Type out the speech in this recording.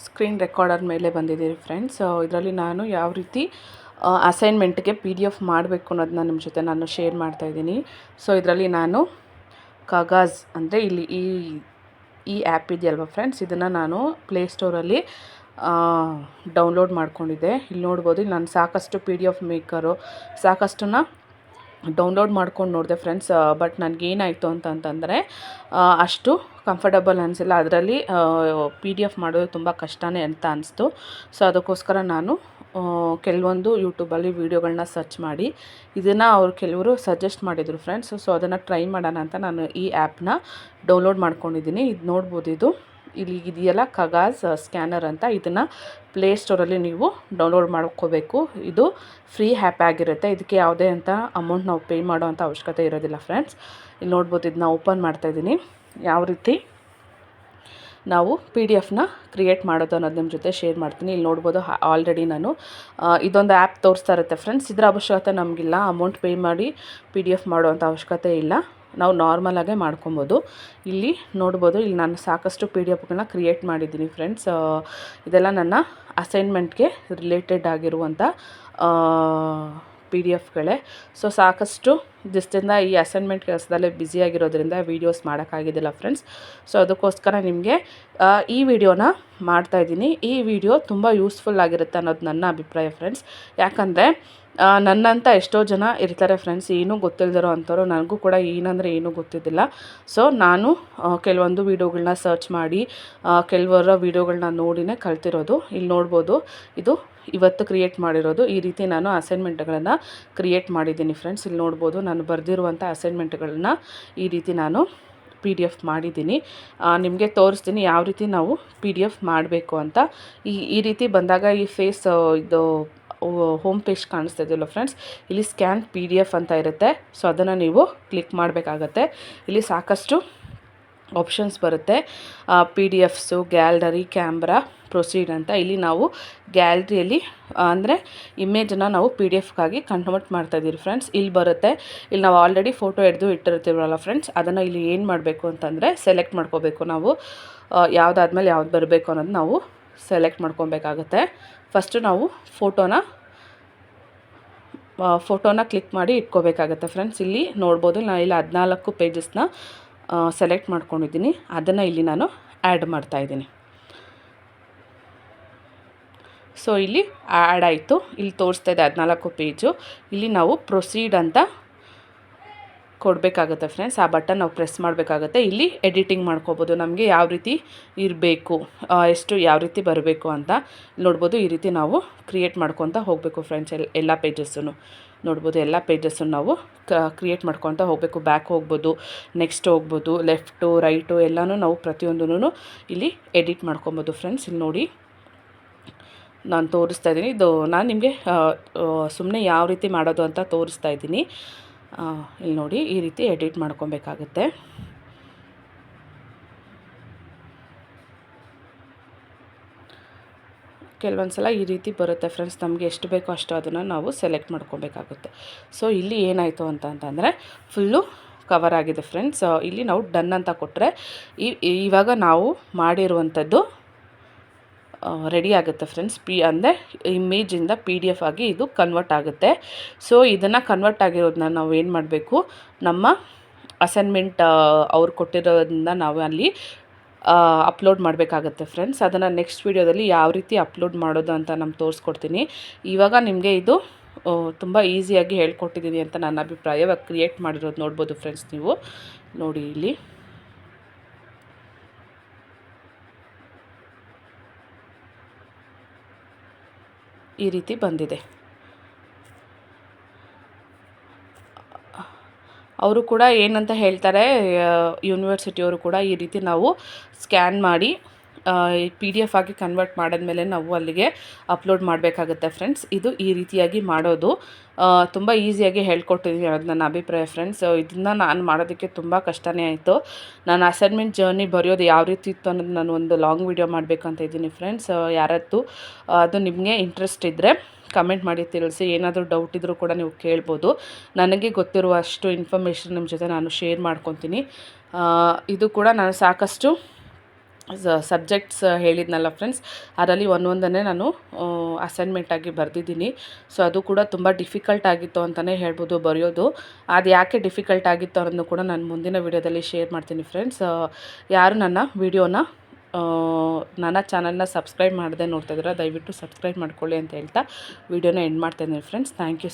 Screen recorder ಮೇಲೆ ಬಂದಿದ್ದೀರಿ friends. ಇದರಲ್ಲಿ ನಾನು ಯಾವ ರೀತಿ ಅಸೈನ್ಮೆಂಟ್ಗೆ PDF ಮಾಡಬೇಕು ಅನ್ನೋದನ್ನ ನಿಮ್ಮ ಜೊತೆ ನಾನು ಶೇರ್ ಮಾಡ್ತಾಯಿದ್ದೀನಿ. ಸೊ ಇದರಲ್ಲಿ ನಾನು ಕಾಗಜ್ ಅಂದರೆ ಇಲ್ಲಿ ಈ ಆ್ಯಪ್ ಇದೆಯಲ್ವ ಫ್ರೆಂಡ್ಸ್, ಇದನ್ನು ನಾನು ಪ್ಲೇಸ್ಟೋರಲ್ಲಿ ಡೌನ್ಲೋಡ್ ಮಾಡ್ಕೊಂಡಿದ್ದೆ. ಇಲ್ಲಿ ನೋಡ್ಬೋದು, ಇಲ್ಲಿ ನಾನು ಸಾಕಷ್ಟು PDF ಮೇಕರು ಸಾಕಷ್ಟನ್ನ ಡೌನ್ಲೋಡ್ ಮಾಡ್ಕೊಂಡು ನೋಡಿದೆ ಫ್ರೆಂಡ್ಸ್. ಬಟ್ ನನಗೇನಾಯಿತು ಅಂತಂತಂದರೆ ಅಷ್ಟು ಕಂಫರ್ಟಬಲ್ ಅನಿಸಿಲ್ಲ. ಅದರಲ್ಲಿ PDF ಮಾಡೋದು ತುಂಬ ಕಷ್ಟನೇ ಅಂತ ಅನಿಸ್ತು. ಸೊ ಅದಕ್ಕೋಸ್ಕರ ನಾನು ಕೆಲವೊಂದು ಯೂಟ್ಯೂಬಲ್ಲಿ ವೀಡಿಯೋಗಳನ್ನ ಸರ್ಚ್ ಮಾಡಿ ಇದನ್ನು ಕೆಲವರು ಸಜೆಸ್ಟ್ ಮಾಡಿದರು ಫ್ರೆಂಡ್ಸ್. ಸೊ ಅದನ್ನು ಟ್ರೈ ಮಾಡೋಣ ಅಂತ ನಾನು ಈ ಆ್ಯಪ್ನ ಡೌನ್ಲೋಡ್ ಮಾಡ್ಕೊಂಡಿದ್ದೀನಿ. ಇದು ನೋಡ್ಬೋದು, ಇದು ಇಲ್ಲಿ ಇದೆಯಲ್ಲ ಕಾಗಜ್ ಸ್ಕ್ಯಾನರ್ ಅಂತ, ಇದನ್ನು ಪ್ಲೇಸ್ಟೋರಲ್ಲಿ ನೀವು ಡೌನ್ಲೋಡ್ ಮಾಡ್ಕೋಬೇಕು. ಇದು ಫ್ರೀ ಆ್ಯಪ್ ಆಗಿರುತ್ತೆ. ಇದಕ್ಕೆ ಯಾವುದೇ ಅಂತ ಅಮೌಂಟ್ ನಾವು ಪೇ ಮಾಡೋ ಅಂಥ ಅವಶ್ಯಕತೆ ಇರೋದಿಲ್ಲ ಫ್ರೆಂಡ್ಸ್. ಇಲ್ಲಿ ನೋಡ್ಬೋದು, ಇದನ್ನ ಓಪನ್ ಮಾಡ್ತಾಯಿದ್ದೀನಿ. ಯಾವ ರೀತಿ ನಾವು PDF ಕ್ರಿಯೇಟ್ ಮಾಡೋದು ಅನ್ನೋದು ನಿಮ್ಮ ಜೊತೆ ಶೇರ್ ಮಾಡ್ತೀನಿ. ಇಲ್ಲಿ ನೋಡ್ಬೋದು, ಆಲ್ರೆಡಿ ನಾನು ಇದೊಂದು ಆ್ಯಪ್ ತೋರಿಸ್ತಾ ಇರುತ್ತೆ ಫ್ರೆಂಡ್ಸ್. ಇದರ ಅವಶ್ಯಕತೆ ನಮಗಿಲ್ಲ, ಅಮೌಂಟ್ ಪೇ ಮಾಡಿ PDF ಮಾಡೋವಂಥ ಅವಶ್ಯಕತೆ ಇಲ್ಲ, ನಾವು ನಾರ್ಮಲಾಗೆ ಮಾಡ್ಕೊಬೋದು. ಇಲ್ಲಿ ನೋಡ್ಬೋದು, ಇಲ್ಲಿ ನಾನು ಸಾಕಷ್ಟು PDFಗಳನ್ನ ಕ್ರಿಯೇಟ್ ಮಾಡಿದ್ದೀನಿ ಫ್ರೆಂಡ್ಸ್. ಇದೆಲ್ಲ ನನ್ನ ಅಸೈನ್ಮೆಂಟ್ಗೆ ರಿಲೇಟೆಡ್ ಆಗಿರುವಂಥ PDFಗಳೇ. ಸೊ ಸಾಕಷ್ಟು ದಿವಸದಿಂದ ಈ ಅಸೈನ್ಮೆಂಟ್ ಕೆಲಸದಲ್ಲೇ ಬ್ಯುಸಿಯಾಗಿರೋದ್ರಿಂದ ವೀಡಿಯೋಸ್ ಮಾಡೋಕ್ಕಾಗಿದ್ದಿಲ್ಲ ಫ್ರೆಂಡ್ಸ್. ಸೊ ಅದಕ್ಕೋಸ್ಕರ ನಿಮಗೆ ಈ ವಿಡಿಯೋನ ಮಾಡ್ತಾಯಿದ್ದೀನಿ. ಈ ವಿಡಿಯೋ ತುಂಬ ಯೂಸ್ಫುಲ್ ಆಗಿರುತ್ತೆ ಅನ್ನೋದು ನನ್ನ ಅಭಿಪ್ರಾಯ ಫ್ರೆಂಡ್ಸ್. ಯಾಕಂದರೆ ನನ್ನಂಥ ಎಷ್ಟೋ ಜನ ಇರ್ತಾರೆ ಫ್ರೆಂಡ್ಸ್, ಏನೂ ಗೊತ್ತಿಲ್ಲದಿರೋ ಅಂಥವ್ರು. ನನಗೂ ಕೂಡ ಏನಂದರೆ ಏನೂ ಗೊತ್ತಿದ್ದಿಲ್ಲ. ಸೊ ನಾನು ಕೆಲವೊಂದು ವೀಡಿಯೋಗಳನ್ನ ಸರ್ಚ್ ಮಾಡಿ ಕೆಲವರ ವೀಡಿಯೋಗಳನ್ನ ನೋಡಿನೇ ಕಲ್ತಿರೋದು. ಇಲ್ಲಿ ನೋಡ್ಬೋದು, ಇದು ಇವತ್ತು ಕ್ರಿಯೇಟ್ ಮಾಡಿರೋದು. ಈ ರೀತಿ ನಾನು ಅಸೈನ್ಮೆಂಟ್ಗಳನ್ನು ಕ್ರಿಯೇಟ್ ಮಾಡಿದ್ದೀನಿ ಫ್ರೆಂಡ್ಸ್. ಇಲ್ಲಿ ನೋಡ್ಬೋದು, ನಾನು ಬರೆದಿರುವಂಥ ಅಸೈನ್ಮೆಂಟ್ಗಳನ್ನ ಈ ರೀತಿ ನಾನು PDF ಮಾಡಿದ್ದೀನಿ. ನಿಮಗೆ ತೋರಿಸ್ತೀನಿ ಯಾವ ರೀತಿ ನಾವು PDF ಮಾಡಬೇಕು ಅಂತ. ಈ ರೀತಿ ಬಂದಾಗ ಈ ಫೇಸ್ ಇದು ಹೋಮ್ ಪೇಜ್ ಕಾಣಿಸ್ತಾ ಇದೆಯಲ್ಲ ಫ್ರೆಂಡ್ಸ್, ಇಲ್ಲಿ ಸ್ಕ್ಯಾನ್ PDF ಅಂತ ಇರುತ್ತೆ. ಸೊ ಅದನ್ನು ನೀವು ಕ್ಲಿಕ್ ಮಾಡಬೇಕಾಗತ್ತೆ. ಇಲ್ಲಿ ಸಾಕಷ್ಟು ಆಪ್ಷನ್ಸ್ ಬರುತ್ತೆ, PDFಸು, ಗ್ಯಾಲರಿ, ಕ್ಯಾಮ್ರಾ, ಪ್ರೊಸೀಡ್ ಅಂತ. ಇಲ್ಲಿ ನಾವು ಗ್ಯಾಲರಿಯಲ್ಲಿ ಅಂದರೆ ಇಮೇಜನ್ನು ನಾವು PDFಗಾಗಿ ಕನ್ವರ್ಟ್ ಮಾಡ್ತಾಯಿದ್ದೀರಿ ಫ್ರೆಂಡ್ಸ್. ಇಲ್ಲಿ ಬರುತ್ತೆ, ಇಲ್ಲಿ ನಾವು ಆಲ್ರೆಡಿ ಫೋಟೋ ಹಿಡಿದು ಇಟ್ಟಿರ್ತೀವಲ್ಲ ಫ್ರೆಂಡ್ಸ್, ಅದನ್ನು ಇಲ್ಲಿ ಏನು ಮಾಡಬೇಕು ಅಂತಂದರೆ ಸೆಲೆಕ್ಟ್ ಮಾಡ್ಕೋಬೇಕು. ನಾವು ಯಾವುದಾದ್ಮೇಲೆ ಯಾವ್ದು ಬರಬೇಕು ಅನ್ನೋದು ನಾವು ಸೆಲೆಕ್ಟ್ ಮಾಡ್ಕೊಬೇಕಾಗತ್ತೆ. ಫಸ್ಟು ನಾವು ಫೋಟೋನ ಕ್ಲಿಕ್ ಮಾಡಿ ಇಟ್ಕೋಬೇಕಾಗತ್ತೆ ಫ್ರೆಂಡ್ಸ್. ಇಲ್ಲಿ ನೋಡ್ಬೋದು, ನಾನು ಇಲ್ಲಿ 14 ಪೇಜಸ್ನ ಸೆಲೆಕ್ಟ್ ಮಾಡ್ಕೊಂಡಿದ್ದೀನಿ. ಅದನ್ನು ಇಲ್ಲಿ ನಾನು ಆ್ಯಡ್ ಮಾಡ್ತಾಯಿದ್ದೀನಿ. ಸೊ ಇಲ್ಲಿ ಆ್ಯಡ್ ಆಯಿತು. ಇಲ್ಲಿ ತೋರಿಸ್ತಾ ಇದೆ 14 ಪೇಜು. ಇಲ್ಲಿ ನಾವು ಪ್ರೊಸೀಡ್ ಅಂತ ಕೊಡಬೇಕಾಗುತ್ತೆ ಫ್ರೆಂಡ್ಸ್. ಆ ಬಟನ್ ನಾವು ಪ್ರೆಸ್ ಮಾಡಬೇಕಾಗತ್ತೆ. ಇಲ್ಲಿ ಎಡಿಟಿಂಗ್ ಮಾಡ್ಕೋಬೋದು, ನಮಗೆ ಯಾವ ರೀತಿ ಇರಬೇಕು, ಯಾವ ರೀತಿ ಬರಬೇಕು ಅಂತ. ನೋಡ್ಬೋದು, ಈ ರೀತಿ ನಾವು ಕ್ರಿಯೇಟ್ ಮಾಡ್ಕೊತ ಹೋಗಬೇಕು ಫ್ರೆಂಡ್ಸ್. ಎಲ್ಲ ಪೇಜಸ್ಸನ್ನು ನೋಡ್ಬೋದು, ಎಲ್ಲ ಪೇಜಸ್ಸನ್ನು ನಾವು ಕ್ರಿಯೇಟ್ ಹೋಗಬೇಕು. ಬ್ಯಾಕ್ ಹೋಗ್ಬೋದು, ನೆಕ್ಸ್ಟ್ ಹೋಗ್ಬೋದು, ಲೆಫ್ಟು, ರೈಟು ಎಲ್ಲನೂ ನಾವು ಪ್ರತಿಯೊಂದೂ ಇಲ್ಲಿ ಎಡಿಟ್ ಮಾಡ್ಕೊಬೋದು ಫ್ರೆಂಡ್ಸ್. ಇಲ್ಲಿ ನೋಡಿ, ನಾನು ತೋರಿಸ್ತಾ ಇದ್ದೀನಿ. ಇದು ನಾನು ನಿಮಗೆ ಸುಮ್ಮನೆ ಯಾವ ರೀತಿ ಮಾಡೋದು ಅಂತ ತೋರಿಸ್ತಾ ಇದ್ದೀನಿ. ಇಲ್ಲಿ ನೋಡಿ, ಈ ರೀತಿ ಎಡಿಟ್ ಮಾಡ್ಕೊಬೇಕಾಗುತ್ತೆ. ಕೆಲವೊಂದು ಸಲ ಈ ರೀತಿ ಬರುತ್ತೆ ಫ್ರೆಂಡ್ಸ್. ನಮಗೆ ಎಷ್ಟು ಬೇಕೋ ಅಷ್ಟು ಅದನ್ನು ನಾವು ಸೆಲೆಕ್ಟ್ ಮಾಡ್ಕೊಬೇಕಾಗುತ್ತೆ. ಸೊ ಇಲ್ಲಿ ಏನಾಯಿತು ಅಂತಂದರೆ ಫುಲ್ಲು ಕವರ್ ಆಗಿದೆ ಫ್ರೆಂಡ್ಸ್. ಇಲ್ಲಿ ನಾವು ಡನ್ ಅಂತ ಕೊಟ್ಟರೆ ಇವಾಗ ನಾವು ಮಾಡಿರುವಂಥದ್ದು ರೆಡಿ ಆಗುತ್ತೆ ಫ್ರೆಂಡ್ಸ್. ಅಂದರೆ ಇಮೇಜಿಂದ PDF ಆಗಿ ಇದು ಕನ್ವರ್ಟ್ ಆಗುತ್ತೆ. ಸೊ ಇದನ್ನು ಕನ್ವರ್ಟ್ ಆಗಿರೋದನ್ನ ನಾವು ಏನು ಮಾಡಬೇಕು, ನಮ್ಮ ಅಸೈನ್ಮೆಂಟ್ ಅವ್ರು ಕೊಟ್ಟಿರೋದ್ರಿಂದ ನಾವು ಅಲ್ಲಿ ಅಪ್ಲೋಡ್ ಮಾಡಬೇಕಾಗತ್ತೆ ಫ್ರೆಂಡ್ಸ್. ಅದನ್ನು ನೆಕ್ಸ್ಟ್ ವೀಡಿಯೋದಲ್ಲಿ ಯಾವ ರೀತಿ ಅಪ್ಲೋಡ್ ಮಾಡೋದು ಅಂತ ನಾನು ತೋರಿಸ್ಕೊಡ್ತೀನಿ. ಇವಾಗ ನಿಮಗೆ ಇದು ತುಂಬ ಈಸಿಯಾಗಿ ಹೇಳ್ಕೊಟ್ಟಿದ್ದೀನಿ ಅಂತ ನನ್ನ ಅಭಿಪ್ರಾಯ. ಇವಾಗ ಕ್ರಿಯೇಟ್ ಮಾಡಿರೋದು ನೋಡ್ಬೋದು ಫ್ರೆಂಡ್ಸ್. ನೀವು ನೋಡಿ, ಇಲ್ಲಿ ಈ ರೀತಿ ಬಂದಿದೆ. ಅವರು ಕೂಡ ಏನಂತ ಹೇಳ್ತಾರೆ, ಯೂನಿವರ್ಸಿಟಿಯವರು ಕೂಡ ಈ ರೀತಿ ನಾವು ಸ್ಕ್ಯಾನ್ ಮಾಡಿ PDF ಆಗಿ ಕನ್ವರ್ಟ್ ಮಾಡಿದ್ಮೇಲೆ ನಾವು ಅಲ್ಲಿಗೆ ಅಪ್ಲೋಡ್ ಮಾಡಬೇಕಾಗುತ್ತೆ ಫ್ರೆಂಡ್ಸ್. ಇದು ಈ ರೀತಿಯಾಗಿ ಮಾಡೋದು ತುಂಬ ಈಸಿಯಾಗಿ ಹೇಳ್ಕೊಟ್ಟಿದ್ದೀನಿ ಅನ್ನೋದು ನನ್ನ ಅಭಿಪ್ರಾಯ ಫ್ರೆಂಡ್ಸ್. ಇದನ್ನು ನಾನು ಮಾಡೋದಕ್ಕೆ ತುಂಬ ಕಷ್ಟನೇ ಆಯಿತು. ನಾನು ಅಸೈನ್ಮೆಂಟ್ ಜರ್ನಿ ಬರೆಯೋದು ಯಾವ ರೀತಿ ಇತ್ತು ಅನ್ನೋದು ನಾನು ಒಂದು ಲಾಂಗ್ ವೀಡಿಯೋ ಮಾಡಬೇಕಂತ ಇದ್ದೀನಿ ಫ್ರೆಂಡ್ಸ್. ಯಾರತ್ತು ಅದು ನಿಮಗೆ ಇಂಟ್ರೆಸ್ಟ್ ಇದ್ದರೆ ಕಮೆಂಟ್ ಮಾಡಿ ತಿಳಿಸಿ. ಏನಾದರೂ ಡೌಟ್ ಇದ್ದರೂ ಕೂಡ ನೀವು ಕೇಳ್ಬೋದು. ನನಗೆ ಗೊತ್ತಿರುವಷ್ಟು ಇನ್ಫಾರ್ಮೇಷನ್ ನಿಮ್ಮ ಜೊತೆ ನಾನು ಶೇರ್ ಮಾಡ್ಕೊತೀನಿ. ಇದು ಕೂಡ ನಾನು ಸಾಕಷ್ಟು ಸಬ್ಜೆಕ್ಟ್ಸ್ ಹೇಳಿದ್ನಲ್ಲ ಫ್ರೆಂಡ್ಸ್, ಅದರಲ್ಲಿ ಒಂದೊಂದನ್ನೇ ನಾನು ಅಸೈನ್ಮೆಂಟಾಗಿ ಬರೆದಿದ್ದೀನಿ. ಸೊ ಅದು ಕೂಡ ತುಂಬ ಡಿಫಿಕಲ್ಟ್ ಆಗಿತ್ತು ಅಂತಲೇ ಹೇಳ್ಬೋದು ಬರೆಯೋದು. ಅದು ಯಾಕೆ ಡಿಫಿಕಲ್ಟ್ ಆಗಿತ್ತು ಅನ್ನೋದನ್ನು ಕೂಡ ನಾನು ಮುಂದಿನ ವೀಡಿಯೋದಲ್ಲಿ ಶೇರ್ ಮಾಡ್ತೀನಿ ಫ್ರೆಂಡ್ಸ್. ಯಾರು ನನ್ನ ಚಾನಲ್ನ ಸಬ್ಸ್ಕ್ರೈಬ್ ಮಾಡದೆ ನೋಡ್ತಾ ಇದ್ದೀರಾ, ದಯವಿಟ್ಟು ಸಬ್ಸ್ಕ್ರೈಬ್ ಮಾಡ್ಕೊಳ್ಳಿ ಅಂತ ಹೇಳ್ತಾ ವೀಡಿಯೋನ ಎಂಡ್ ಮಾಡ್ತಾಯಿದ್ದೀನಿ ಫ್ರೆಂಡ್ಸ್. Thank you.